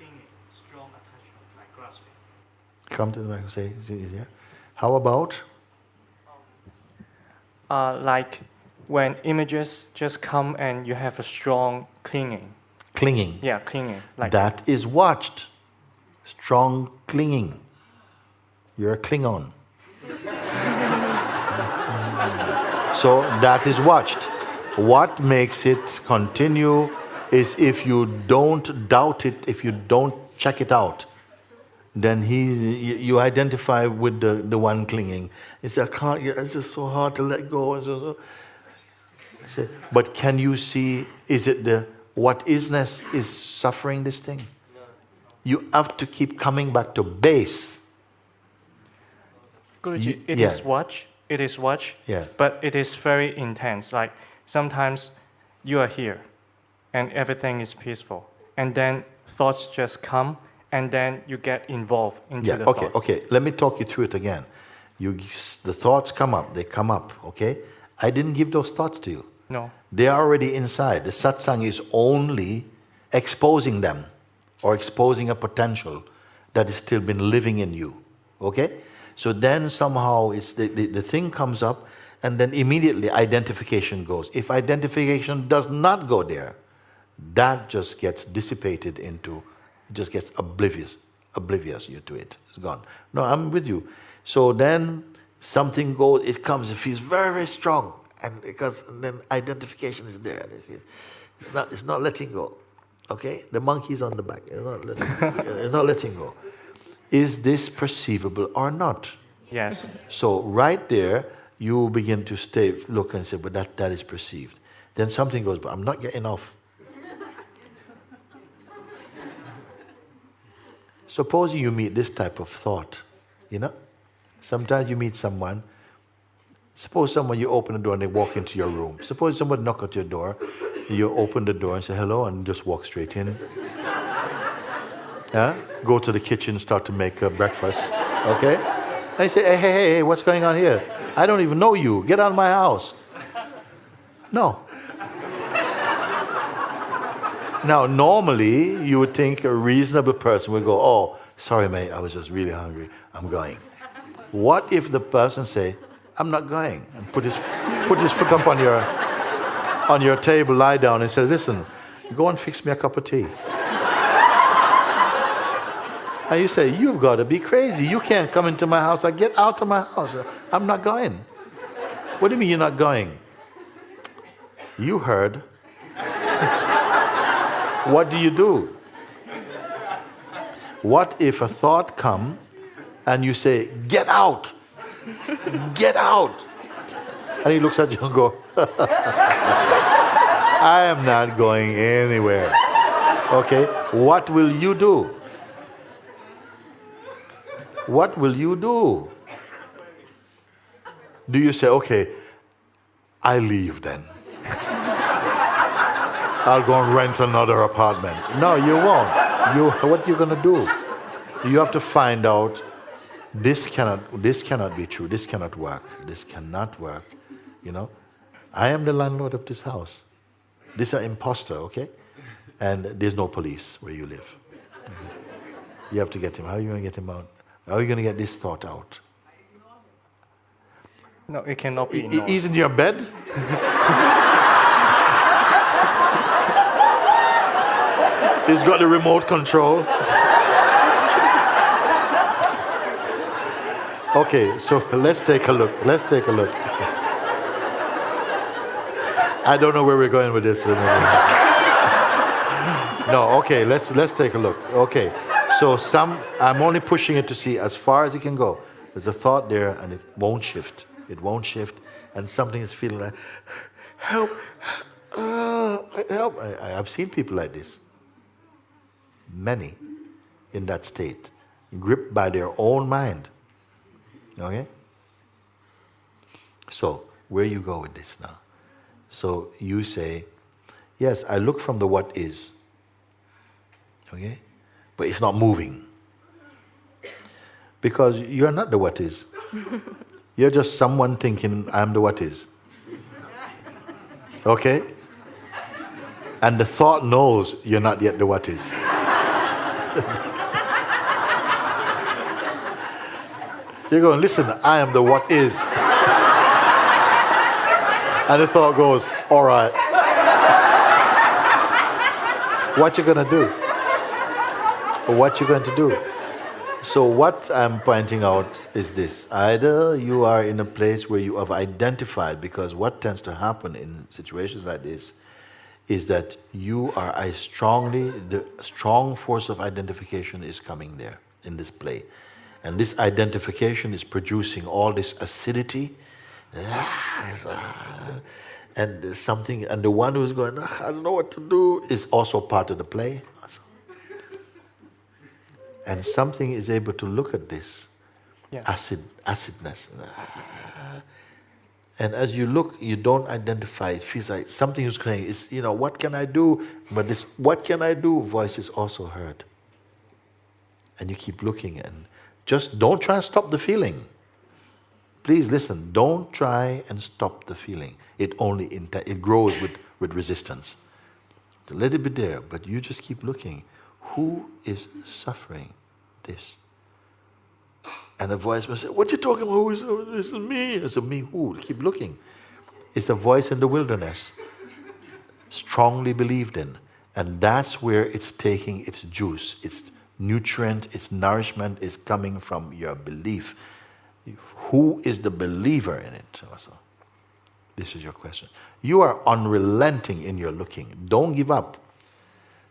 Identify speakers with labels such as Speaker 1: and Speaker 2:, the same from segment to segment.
Speaker 1: clinging, strong attachment, like grasping.
Speaker 2: Come to the mic, say, yeah. How about?
Speaker 3: Like when images just come and you have a strong clinging.
Speaker 2: Clinging.
Speaker 3: Yeah, clinging. Like
Speaker 2: That is watched. Strong clinging. You're a Klingon. So that is watched. What makes it continue is if you don't doubt it, if you don't check it out, then you identify with the one clinging. It's just so hard to let go. But can you see, is it the what isness is suffering this thing? You have to keep coming back to base.
Speaker 3: Guruji, it is watch. It is watch.
Speaker 2: Yeah.
Speaker 3: But it is very intense. Like sometimes you are here, and everything is peaceful, and then thoughts just come, and then you get involved into the thoughts.
Speaker 2: Okay. Let me talk you through it again. The thoughts come up. They come up. Okay. I didn't give those thoughts to you.
Speaker 3: No.
Speaker 2: They are already inside. The satsang is only exposing them, or exposing a potential that has still been living in you. Okay? So then somehow it's the thing comes up, and then immediately identification goes. If identification does not go there, that just gets dissipated into, just gets oblivious you to it. It's gone. No, I'm with you. So then something goes, it comes, it feels very, very strong. And then identification is there. It's not letting go. Okay? The monkey's on the back. It's not letting go. Is this perceivable or not?
Speaker 3: Yes.
Speaker 2: So right there, you begin to look and say, but that is perceived. Then something goes, but I'm not getting off. Suppose you meet this type of thought, Sometimes you meet someone. Suppose you open the door and they walk into your room. Suppose someone knock at your door, you open the door and say hello and just walk straight in. Go to the kitchen, start to make breakfast, okay? And you say, hey, what's going on here? I don't even know you. Get out of my house. No. Now, normally, you would think a reasonable person would go, oh, sorry, mate, I was just really hungry. I'm going. What if the person say, I'm not going, and put his foot up on your table, lie down, and says, listen, go and fix me a cup of tea. And you say, you've got to be crazy. You can't come into my house. I get out of my house. I'm not going. What do you mean you're not going? You heard. What do? What if a thought come and you say, get out? Get out. And he looks at you and go, I am not going anywhere. Okay, what will you do? What will you do? Do you say, okay, I leave then? I'll go and rent another apartment. No, you won't. What are you going to do? You have to find out, this cannot be true. This cannot work. This cannot work. I am the landlord of this house. This is an imposter, okay? And there's no police where you live. You have to get him. How are you going to get him out? How are you going to get this thought out?
Speaker 3: No, it cannot be.
Speaker 2: He's in your bed? He's got the remote control. Okay, so let's take a look. I don't know where we're going with this. No, okay, let's take a look. Okay, so I'm only pushing it to see as far as it can go. There's a thought there and it won't shift. And something is feeling like, help, help. I've seen people like this. Many in that state, gripped by their own mind. Okay? So, where you go with this now? So, you say, yes, I look from the what is. Okay? But it's not moving. Because you're not the what is. You're just someone thinking, I'm the what is. Okay? And the thought knows you're not yet the what is. You're going, listen, I am the what is. And the thought goes, all right. What you gonna do? What you going to do? So what I'm pointing out is this. Either you are in a place where you have identified, because what tends to happen in situations like this is that you are the strong force of identification is coming there in this play. And this identification is producing all this acidity. And there's something, and the one who's going, I don't know what to do, is also part of the play. And something is able to look at this acidness. And as you look, you don't identify. It feels like something is saying, what can I do? But this what can I do voice is also heard. And you keep looking, and just don't try and stop the feeling. Please listen, don't try and stop the feeling. It only it grows with resistance. So let it be there, but you just keep looking. Who is suffering this? And the voice will say, what are you talking about? This is me. I said, me who? Keep looking. It's a voice in the wilderness, strongly believed in. And that's where it's taking its juice, its nutrient, its nourishment is coming from your belief. Who is the believer in it? Also, this is your question. You are unrelenting in your looking. Don't give up.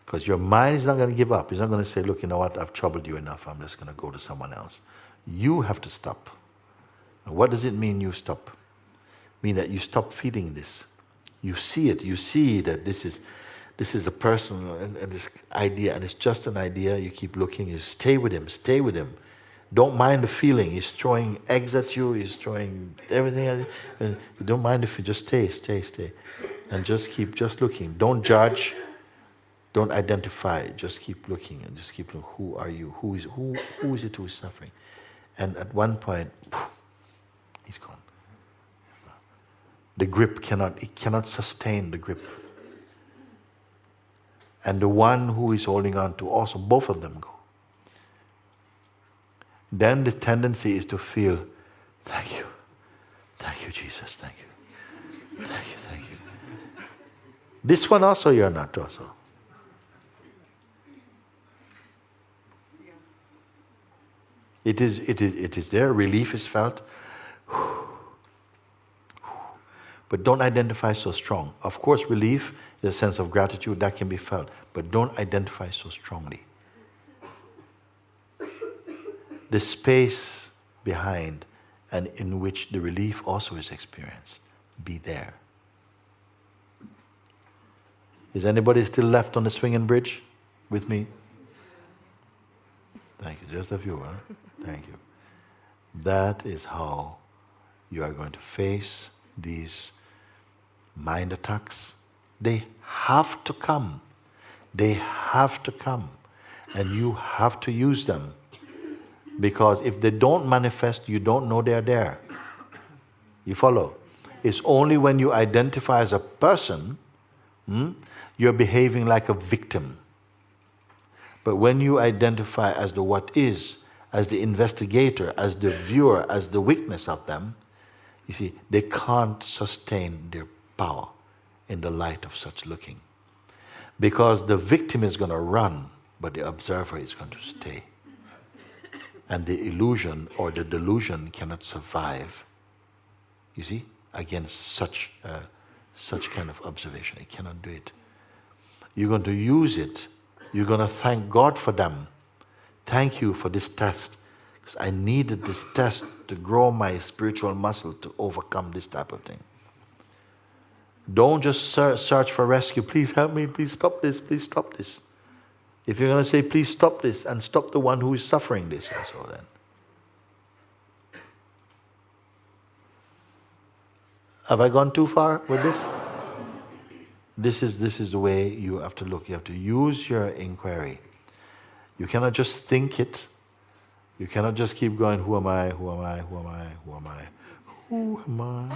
Speaker 2: Because your mind is not going to give up. It's not going to say, look, you know what, I've troubled you enough. I'm just going to go to someone else. You have to stop. And what does it mean you stop? It means that you stop feeding this. You see it. You see that this is a person and this idea, and it's just an idea. You keep looking. You stay with him. Stay with him. Don't mind the feeling. He's throwing eggs at you. He's throwing everything at you. And you don't mind if you just stay. And just keep looking. Don't judge. Don't identify. Just keep looking and just keep looking. Who are you? Who is it who is suffering? And at one point, he's gone. The grip cannot sustain the grip. And the one who is holding on to also, both of them go. Then the tendency is to feel, thank you, Jesus, thank you. This one also you're not also. It is there, relief is felt. But don't identify so strong. Of course, relief, the sense of gratitude, that can be felt. But don't identify so strongly. The space behind and in which the relief also is experienced, be there. Is anybody still left on the swinging bridge with me? Thank you. Just a few, huh? Thank you. That is how you are going to face these mind attacks. They have to come. They have to come. And you have to use them. Because if they don't manifest, you don't know they're there. You follow? It's only when you identify as a person, you're behaving like a victim. But when you identify as the what is, as the investigator, as the viewer, as the witness of them, you see, they can't sustain their power in the light of such looking. Because the victim is going to run, but the observer is going to stay. And the illusion or the delusion cannot survive, you see, against such kind of observation. It cannot do it. You're going to use it. You're going to thank God for them. Thank you for this test, because I needed this test to grow my spiritual muscle to overcome this type of thing. Don't just search for rescue. Please help me. Please stop this. Please stop this. If you're going to say, please stop this, and stop the one who is suffering this also then. Have I gone too far with this? This is the way you have to look. You have to use your inquiry. You cannot just think it. You cannot just keep going, who am I, who am I, who am I, who am I? Who am I?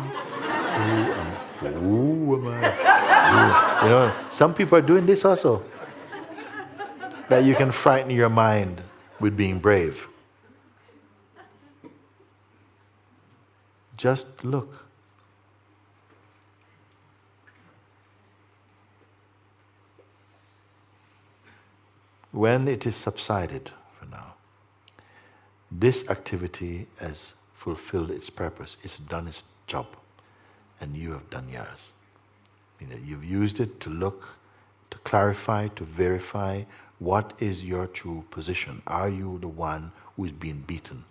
Speaker 2: Who am I? You know, some people are doing this also. That you can frighten your mind with being brave. Just look. When it is subsided for now, this activity has fulfilled its purpose. It's done its job. And you have done yours. You've used it to look, to clarify, to verify what is your true position. Are you the one who is being beaten?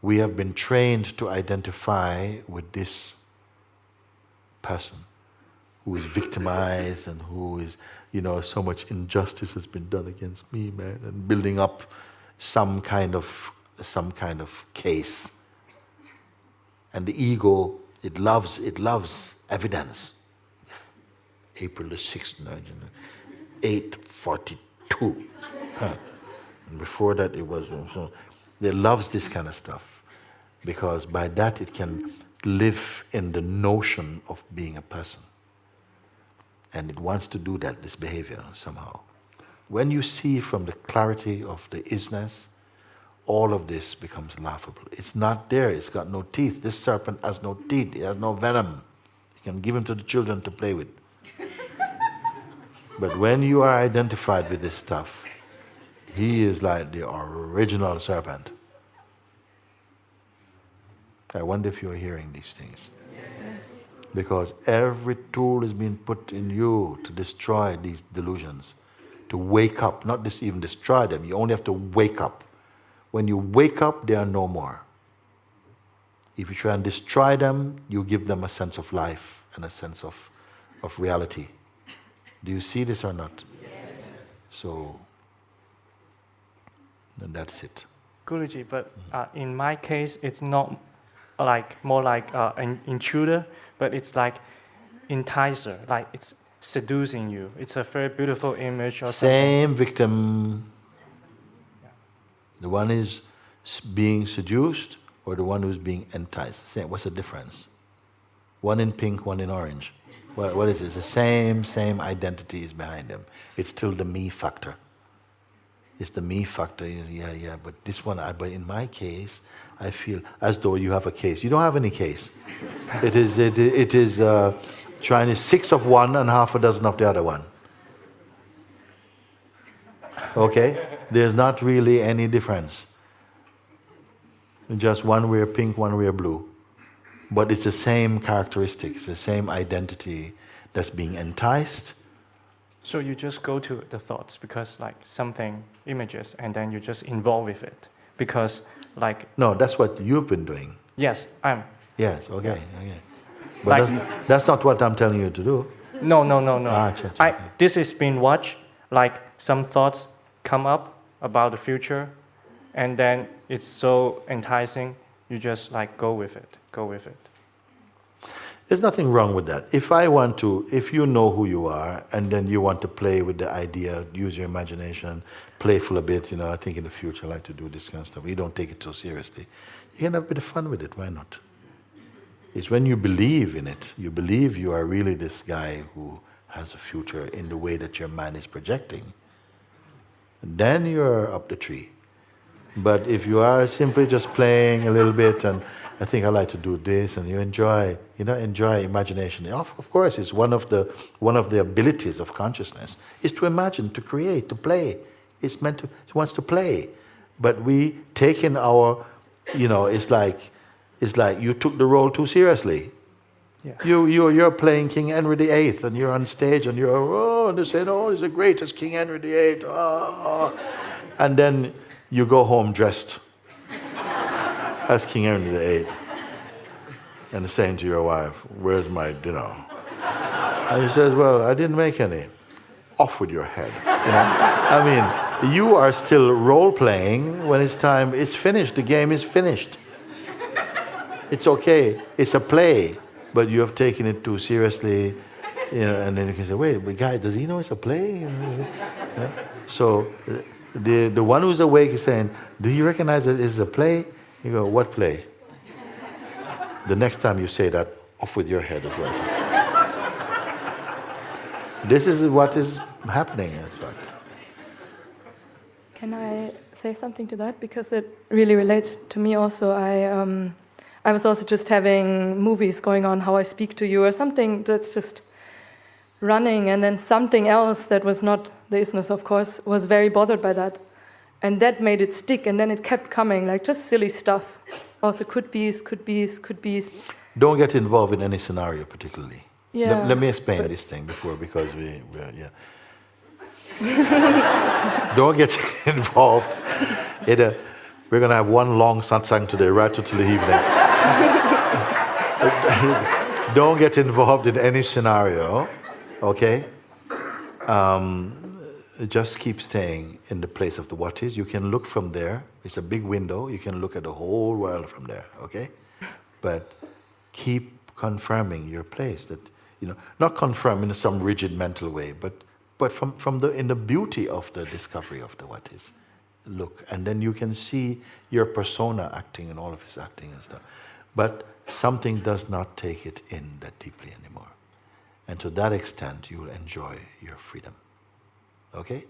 Speaker 2: We have been trained to identify with this person who is victimized and who is, so much injustice has been done against me, man, and building up some kind of case. And the ego, it loves evidence. April the 6th, 8:42. And before that it was, it loves this kind of stuff. Because by that it can live in the notion of being a person. And it wants to do that, this behavior, somehow. When you see from the clarity of the isness, all of this becomes laughable. It's not there, it's got no teeth. This serpent has no teeth, it has no venom. You can give him to the children to play with. But when you are identified with this stuff, he is like the original serpent. I wonder if you're hearing these things. Yes. Because every tool is being put in you to destroy these delusions, to wake up, not just even destroy them, you only have to wake up. When you wake up, they are no more. If you try and destroy them, you give them a sense of life and a sense of reality. Do you see this or not? Yes. So, then that's it.
Speaker 3: Guruji, but in my case, it's not more like an intruder, but it's like enticer, like it's seducing you. It's a very beautiful image or
Speaker 2: Same victim. The one is being seduced or the one who's being enticed. Same. What's the difference? One in pink, one in orange. What is it? It's the same identity is behind them. It's still the me factor. It's the me factor. Yeah. But this one, but in my case, I feel as though you have a case. You don't have any case. It is trying to 6 of one and half a dozen of the other one. Okay? There's not really any difference. Just one wear pink, one wear blue. But it's the same characteristics, the same identity that's being enticed.
Speaker 3: So you just go to the thoughts because like something images and then you just involve with it. Because like...
Speaker 2: No, that's what you've been doing.
Speaker 3: Yes, I'm...
Speaker 2: Yes, okay. But like, that's not what I'm telling you to do.
Speaker 3: No. This is being watched, like some thoughts come up about the future and then it's so enticing, you just like go with it.
Speaker 2: There's nothing wrong with that. If you know who you are and then you want to play with the idea, use your imagination, playful a bit, I think in the future I like to do this kind of stuff. You don't take it so seriously. You can have a bit of fun with it, why not? It's when you believe in it, you believe you are really this guy who has a future in the way that your mind is projecting. Then you're up the tree. But if you are simply just playing a little bit and I think I like to do this, and you enjoy imagination. Of course, it's one of the abilities of consciousness is to imagine, to create, to play. It wants to play, but we take in our, it's like you took the role too seriously.
Speaker 3: Yeah.
Speaker 2: You're playing King Henry VIII, and you're on stage, and and they say, he's the greatest King Henry VIII, and then you go home dressed as King Henry VIII, and saying to your wife, "Where's my dinner?" And he says, "Well, I didn't make any." Off with your head. I mean, you are still role-playing when it's time. It's finished. The game is finished. It's okay. It's a play, but you have taken it too seriously. And then you can say, "Wait, but guy, does he know it's a play?" So the one who's awake is saying, "Do you recognize that it's a play?" You go, "What play?" The next time you say that, off with your head as well. This is what is happening, in fact.
Speaker 4: Can I say something to that? Because it really relates to me also. I was also just having movies going on, how I speak to you, or something that's just running, and then something else that was not the isness, of course, was very bothered by that. And that made it stick, and then it kept coming, like just silly stuff. Also could be's.
Speaker 2: Don't get involved in any scenario particularly.
Speaker 4: Yeah,
Speaker 2: Let me explain this thing before, because yeah. Don't get involved in a... We're going to have one long satsang today, right until the evening. Don't get involved in any scenario, okay? Just keep staying in the place of the what is. You can look from there. It's a big window. You can look at the whole world from there, okay? But keep confirming your place. That, not confirm in some rigid mental way, but in the beauty of the discovery of the what is. Look, and then you can see your persona acting and all of his acting and stuff. But something does not take it in that deeply anymore. And to that extent, you will enjoy your freedom. Okay?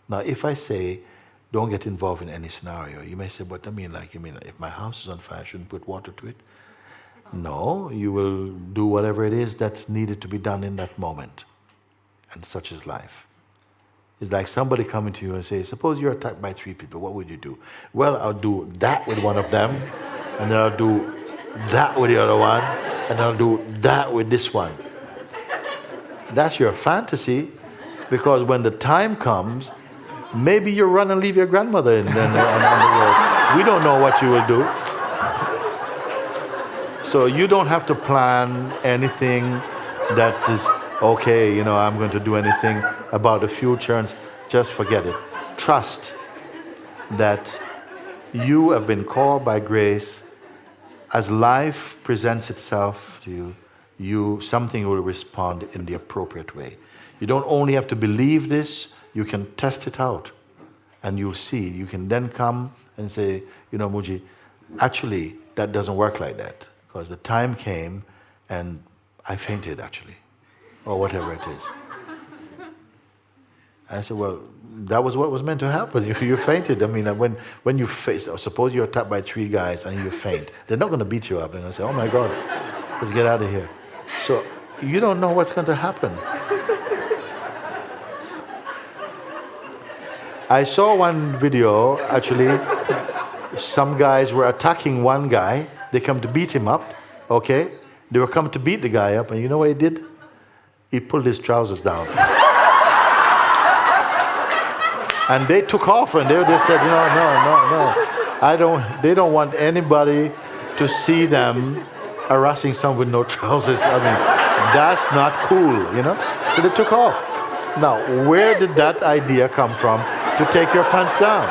Speaker 2: Now, if I say, don't get involved in any scenario, you may say, what do you mean? Like, you mean if my house is on fire, I shouldn't put water to it? No, you will do whatever it is that's needed to be done in that moment. And such is life. It's like somebody coming to you and say, suppose you're attacked by 3 people, what would you do? Well, I'll do that with one of them, and then I'll do that with the other one, and I'll do that with this one. That's your fantasy, because when the time comes, maybe you run and leave your grandmother on the road. We don't know what you will do. So you don't have to plan anything that is, okay, I'm going to do anything about the future, and just forget it. Trust that you have been called by grace. As life presents itself to you, something will respond in the appropriate way. You don't only have to believe this, you can test it out. And you'll see, you can then come and say, Mooji, actually, that doesn't work like that. Because the time came and I fainted, actually. Or whatever it is. I said, well, that was what was meant to happen. You fainted. I mean, when you face, suppose you're attacked by 3 guys and you faint, they're not going to beat you up. They're going to say, oh my God, let's get out of here. So you don't know what's going to happen. I saw one video, actually, some guys were attacking one guy. They come to beat him up, okay? They were coming to beat the guy up, and you know what he did? He pulled his trousers down. And they took off, and they said, no. They don't want anybody to see them harassing someone with no trousers. I mean, that's not cool, So they took off. Now, where did that idea come from to take your pants down?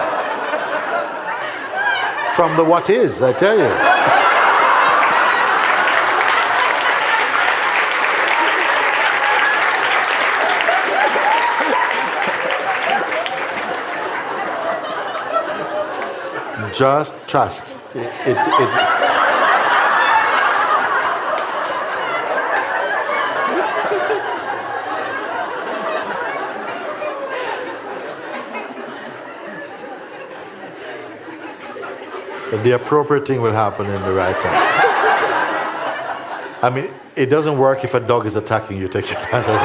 Speaker 2: From the what is, I tell you. Just trust. The appropriate thing will happen in the right time. I mean, it doesn't work if a dog is attacking you. Take your pants off.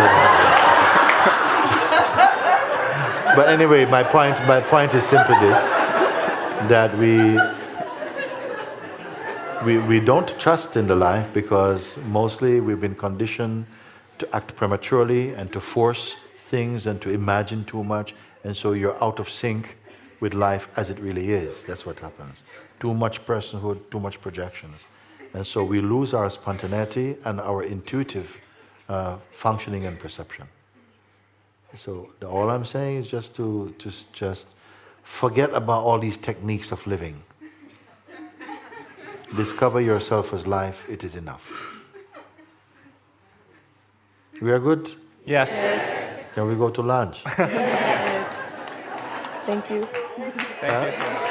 Speaker 2: But anyway, my point is simply this. That we don't trust in the life because mostly we've been conditioned to act prematurely and to force things and to imagine too much, and so you're out of sync with life as it really is. That's what happens. Too much personhood, too much projections. And so we lose our spontaneity and our intuitive functioning and perception. So all I'm saying is just to forget about all these techniques of living. Discover yourself as life, it is enough. We are good?
Speaker 3: Yes.
Speaker 4: Yes.
Speaker 2: Can we go to lunch?
Speaker 4: Yes. Thank you.
Speaker 3: Thank you so much.